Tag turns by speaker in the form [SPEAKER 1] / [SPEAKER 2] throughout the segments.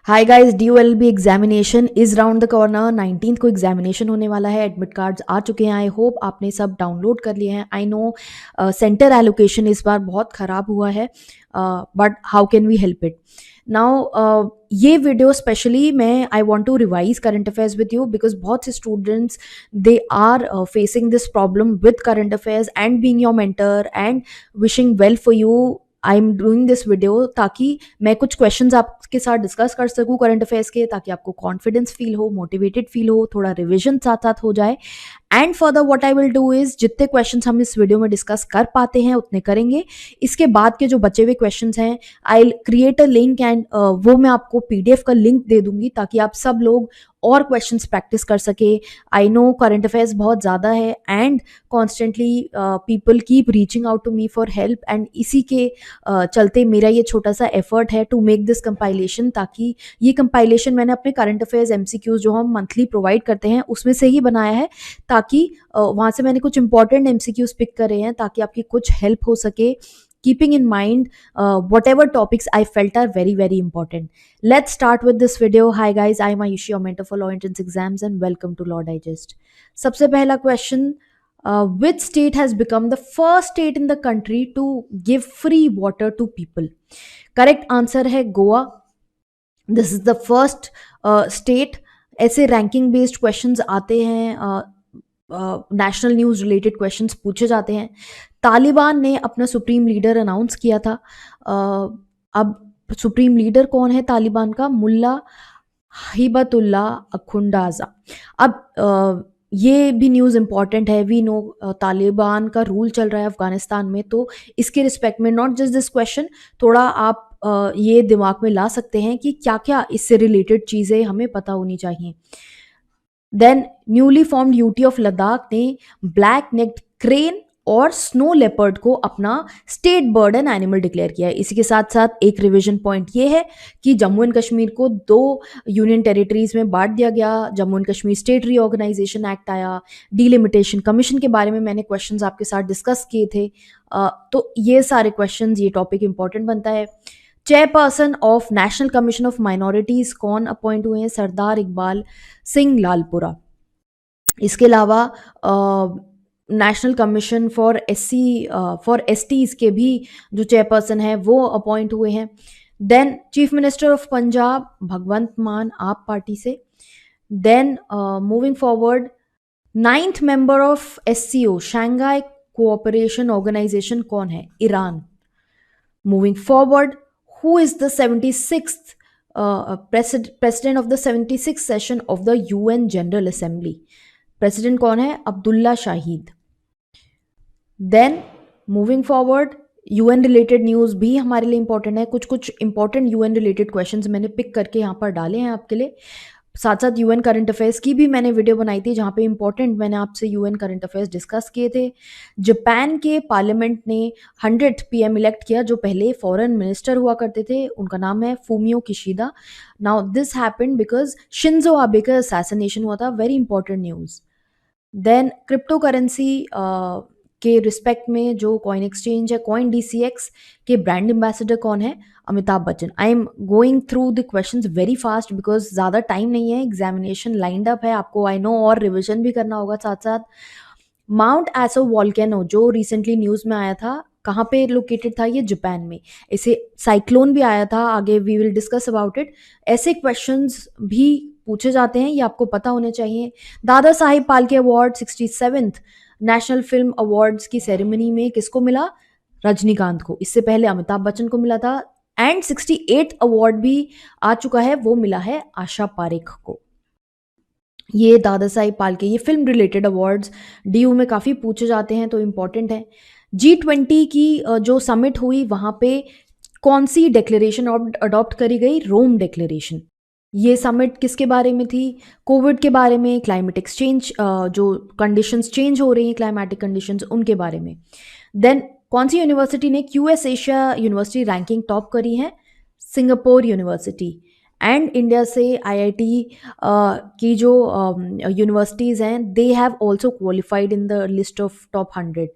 [SPEAKER 1] Hi guys, DOLB examination is round the corner. 19th को examination होने वाला है। एडमिट कार्ड्स आ चुके हैं। आई होप आपने सब डाउनलोड कर लिए हैं। आई नो सेंटर एलोकेशन इस बार बहुत ख़राब हुआ है, but how can we help it now. ये वीडियो स्पेशली मैं I want to revise current affairs with you because बहुत से students they are facing this problem with current affairs and being your mentor and wishing well for you. I am doing this video ताकि मैं कुछ questions आपके साथ discuss कर सकूं current affairs के, ताकि आपको कॉन्फिडेंस फील हो, मोटिवेटेड फील हो, थोड़ा रिविजन साथ साथ हो जाए। And further what I will do is जितने क्वेश्चंस हम इस वीडियो में डिस्कस कर पाते हैं उतने करेंगे। इसके बाद के जो बचे हुए क्वेश्चंस हैं I create a link and वो मैं आपको PDF का लिंक दे दूंगी ताकि आप सब लोग और क्वेश्चंस प्रैक्टिस कर सके। आई नो करंट अफेयर्स बहुत ज़्यादा है and constantly people keep reaching out to me for help, and इसी के चलते मेरा ये छोटा सा एफर्ट है टू मेक दिस कंपाइलेशन, ताकि ये कंपाइलेशन मैंने अपने करंट अफेयर्स MCQs जो हम मंथली प्रोवाइड करते हैं उसमें से ही बनाया है, ताकि वहाँ से मैंने कुछ इंपॉर्टेंट MCQs पिक करे हैं ताकि आपकी कुछ हेल्प हो सके, keeping in mind whatever topics I felt are very very important. Let's start with this video. Hi guys, I am Ayushi, your mentor for law entrance exams, and welcome to Law Digest. सबसे पहला question, which state has become the first state in the country to give free water to people? Correct answer है Goa. This is the first state. ऐसे ranking based questions आते हैं, national news related questions पूछे जाते हैं। तालिबान ने अपना supreme leader announce किया था। अब सुप्रीम लीडर कौन है तालिबान का? मुल्ला हिबतुल्ला अखुंडाजा। अब ये भी न्यूज़ इम्पॉर्टेंट है। वी नो तालिबान का रूल चल रहा है अफगानिस्तान में, तो इसके रिस्पेक्ट में नॉट जस्ट दिस क्वेश्चन, थोड़ा आप ये दिमाग में ला सकते हैं कि क्या क्या इससे रिलेटेड चीज़ें हमें पता होनी चाहिए। Then newly formed UT of Ladakh ने ब्लैक नेक्ड क्रेन और स्नो लेपर्ड को अपना state bird and animal declare किया है। इसी के साथ साथ एक रिवीजन पॉइंट ये है कि जम्मू एंड कश्मीर को 2 यूनियन टेरिटरीज में बांट दिया गया। Jammu and Kashmir state reorganisation act आया। डिलिमिटेशन कमीशन के बारे में मैंने क्वेश्चंस आपके साथ डिस्कस किए थे। तो ये सारे क्वेश्चंस, ये टॉपिक इंपॉर्टेंट बनता है। Chairperson of national commission of minorities कौन अपॉइंट हुए हैं? सरदार इकबाल सिंह लालपुरा। इसके अलावा नेशनल कमीशन फॉर STs के भी जो चेयरपर्सन है वो अपॉइंट हुए हैं। Then chief minister of Punjab Bhagwant Mann, AAP party से। Then moving forward, 9th member of SCO Shanghai cooperation organisation कौन है? Iran. Moving forward, who is the 76th president of the 76th session of the UN General Assembly? President कौन है? Abdulla Shahid. Then moving forward, UN related news भी हमारे लिए important है। कुछ कुछ इंपॉर्टेंट UN रिलेटेड क्वेश्चंस मैंने पिक करके यहाँ पर डाले हैं आपके लिए। साथ साथ UN करंट अफेयर्स की भी मैंने वीडियो बनाई थी जहाँ पे इंपॉर्टेंट मैंने आपसे UN करंट अफेयर्स डिस्कस किए थे। जापान के पार्लियामेंट ने 100th PM इलेक्ट किया जो पहले फॉरेन मिनिस्टर हुआ करते थे। उनका नाम है Fumio Kishida. Now this happened because Shinzo Abe का असैसिनेशन हुआ था। Very important news. Then cryptocurrency के रिस्पेक्ट में जो कॉइन एक्सचेंज है कॉइन DCX के ब्रांड एम्बेसडर कौन है? Amitabh Bachchan. I am going through the questions very fast because ज़्यादा टाइम नहीं है, एग्जामिनेशन लाइंड अप है, आपको आई नो और रिविजन भी करना होगा साथ साथ। माउंट एसो वॉल्केनो जो रिसेंटली न्यूज़ में आया था, कहाँ पे लोकेटेड था? ये जापान में। इसे साइक्लोन भी आया था, आगे we will discuss about it. ऐसे क्वेश्चंस भी पूछे जाते हैं, ये आपको पता होने चाहिए। दादा Sahib Phalke award 67th national film awards की सेरेमनी में किसको मिला? रजनीकांत को। इससे पहले अमिताभ बच्चन को मिला था। एंड 68th अवार्ड भी आ चुका है, वो मिला है आशा पारेख को। ये दादा साहिब फाल्के, ये फिल्म रिलेटेड अवार्ड्स DU में काफ़ी पूछे जाते हैं तो इम्पॉर्टेंट है। G20 की जो समिट हुई वहाँ पे कौन सी डिक्लेरेशन अडॉप्ट करी गई? रोम डिक्लेरेशन। ये समिट किसके बारे में थी? कोविड के बारे में, क्लाइमेट एक्सचेंज, जो कंडीशंस चेंज हो रही हैं क्लाइमेटिक कंडीशंस, उनके बारे में। देन कौन सी यूनिवर्सिटी ने QS Asia university ranking top करी है? Singapore university. एंड इंडिया से IIT की जो यूनिवर्सिटीज़ हैं they have also qualified in the list of top 100।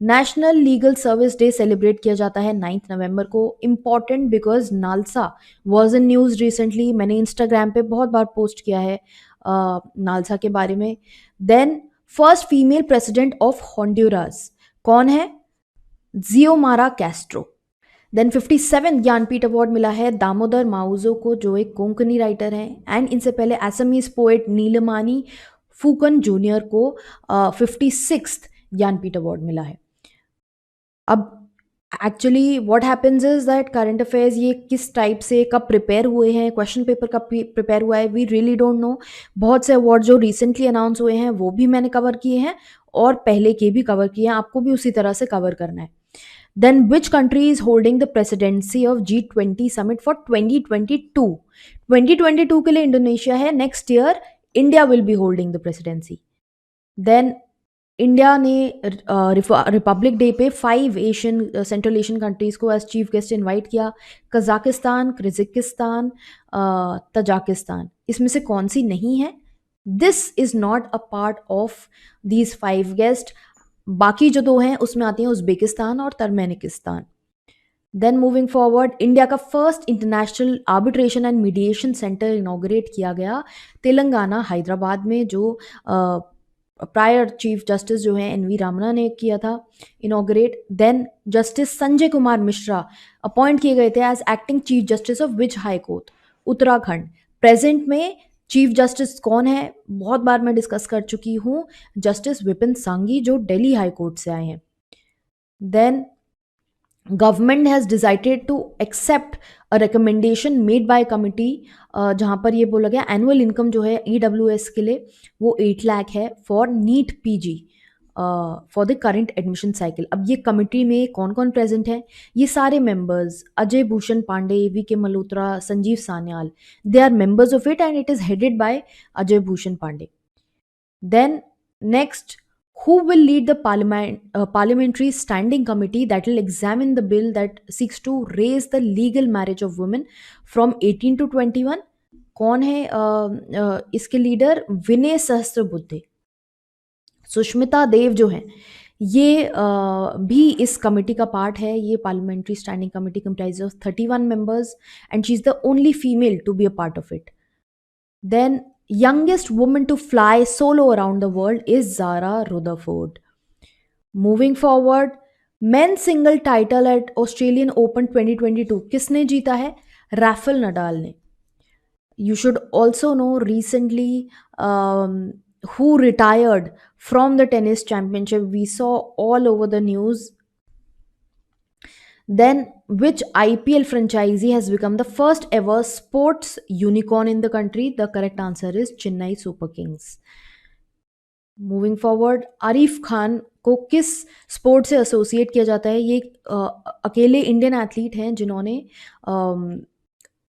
[SPEAKER 1] National legal service day celebrate किया जाता है 9 नवंबर को। Important because NALSA was in news recently, मैंने इंस्टाग्राम पे बहुत बार पोस्ट किया है नालसा के बारे में। Then first female president of Honduras कौन है? Xiomara Castro. Then 57 Jnanpith award मिला है दामोदर माउजो को, जो एक कोंकणी राइटर हैं। एंड इनसे पहले असमीज पोएट नीलमानी फूकन जूनियर को 56 ज्ञानपीठ अवार्ड मिला है। अब actually what happens is that current affairs ये किस टाइप से कब प्रिपेयर हुए हैं, क्वेश्चन पेपर कब प्रिपेयर हुआ है, वी रियली डोंट नो। बहुत से अवार्ड जो रिसेंटली अनाउंस हुए हैं वो भी मैंने कवर किए हैं और पहले के भी कवर किए हैं, आपको भी उसी तरह से कवर करना है। Then which country is holding the presidency of G20 summit for 2022? 2022 के लिए इंडोनेशिया है, next year India will be holding the presidency. Then India ने रिपब्लिक डे पे 5 एशियन सेंट्रल एशियन कंट्रीज को एज चीफ गेस्ट इनवाइट किया, Kazakhstan, Kyrgyzstan, Tajikistan. इसमें से कौन सी नहीं है? This is not a part of these 5 guest. बाकी जो 2 हैं उसमें आती हैं उज्बेकिस्तान और Turkmenistan. Then moving forward, India का first international arbitration and mediation centre inaugurate किया गया तेलंगाना हैदराबाद में, जो प्रायर चीफ जस्टिस जो है एनवी रामना ने किया था inaugurate. Then justice Sanjay Kumar Mishra appoint किए गए थे as acting chief justice of which high court? Uttarakhand. Present में चीफ जस्टिस कौन है? बहुत बार मैं डिस्कस कर चुकी हूँ, जस्टिस विपिन सांघी जो दिल्ली हाई कोर्ट से आए हैं। Then government has decided to accept a recommendation made by committee, जहाँ पर ये बोला गया एनुअल इनकम जो है EWS के लिए वो 8 लाख है for NEET PG for the current admission cycle. अब ये कमिटी में कौन कौन प्रेजेंट है? ये सारे members, Ajay Bhushan Pande, VK Malhotra, Sanjeev Sanyal, they are members of it and it is headed by Ajay Bhushan Pande. Then next, who will lead the parliamentary standing committee that will examine the bill that seeks to raise the legal marriage of women from 18 to 21? कौन है इसके leader? Vinay Sahasrabuddhe. Sushmita Dev जो है ये भी इस committee का part है। ये parliamentary standing committee comprise of 31 members and she is the only female to be a part of it. Then youngest woman to fly solo around the world is Zara Rutherford. Moving forward, men's single title at Australian Open 2022 किसने जीता है? Rafael Nadal ने। You should also know recently who retired from the tennis championship. We saw all over the news. Then, which IPL franchisee has become the first ever sports unicorn in the country? The correct answer is Chennai Super Kings. Moving forward, Arif Khan को किस sport से associate किया जाता है? ये अकेले Indian athlete हैं जिन्होंने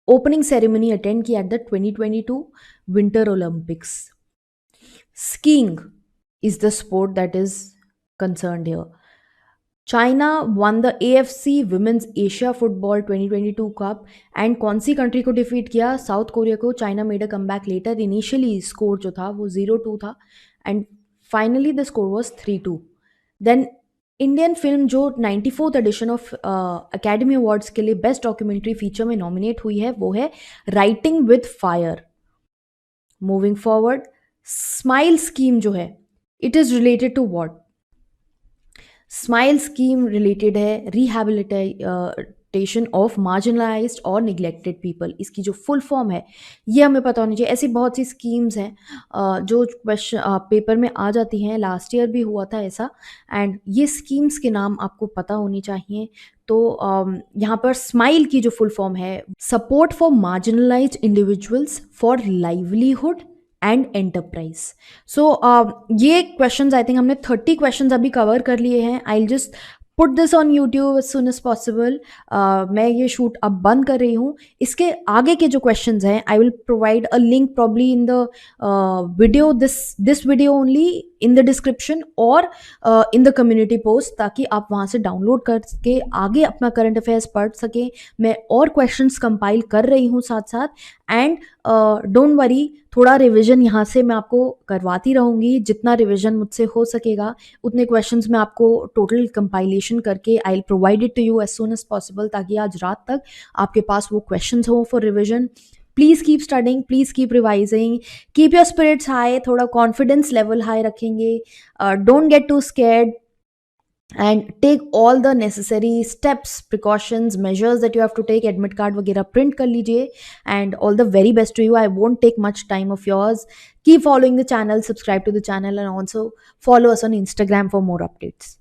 [SPEAKER 1] ओपनिंग सेरेमनी अटेंड की at the 2022 winter Olympics. Skiing is the sport that is concerned here. China won the AFC Women's Asia Football 2022 cup and कौन सी कंट्री को डिफीट किया? साउथ कोरिया को। China made a comeback later. Initially score जो था वो 0-2 था and finally the score was 3-2। Then Indian film जो 94th edition of academy awards के लिए बेस्ट डॉक्यूमेंट्री फीचर में नॉमिनेट हुई है वो है writing with fire. Moving forward, smile scheme जो है it is related to what? Smile scheme related है रिहैबिलिटेशन ऑफ मार्जिनलाइज्ड और निगलेक्टेड पीपल। इसकी जो फुल फॉर्म है ये हमें पता होनी चाहिए। ऐसी बहुत सी स्कीम्स हैं जो क्वेश्चन पेपर में आ जाती हैं, लास्ट ईयर भी हुआ था ऐसा, एंड ये स्कीम्स के नाम आपको पता होनी चाहिए। तो यहाँ पर स्माइल की जो फुल फॉर्म है, support for marginalised individuals for livelihood and enterprise. So ये क्वेश्चंस आई थिंक हमने 30 क्वेश्चंस अभी कवर कर लिए हैं। I just put this on YouTube as soon as possible. मैं ये शूट अब बंद कर रही हूँ। इसके आगे के जो क्वेश्चंस हैं आई will provide a link probably in the video, this video only in the description और इन द कम्युनिटी पोस्ट, ताकि आप वहाँ से डाउनलोड करके आगे अपना करंट अफेयर्स पढ़ सकें। मैं और क्वेश्चंस कंपाइल कर रही हूँ साथ साथ एंड डोंट वरी, थोड़ा रिविजन यहाँ से मैं आपको करवाती रहूँगी, जितना रिविजन मुझसे हो सकेगा उतने क्वेश्चंस मैं आपको टोटल कंपाइलेशन करके I will provide it to you as soon as possible, ताकि आज रात तक आपके पास वो क्वेश्चंस हो for revision. Please keep studying, please keep revising, keep your spirits high, थोड़ा कॉन्फिडेंस लेवल हाई रखेंगे, don't get too scared and take all the necessary steps, precautions, measures that you have to take. Admit card वगैरह print कर लीजिए, and all the very best to you. I won't take much time of yours. Keep following the channel, subscribe to the channel, and also follow us on Instagram for more updates.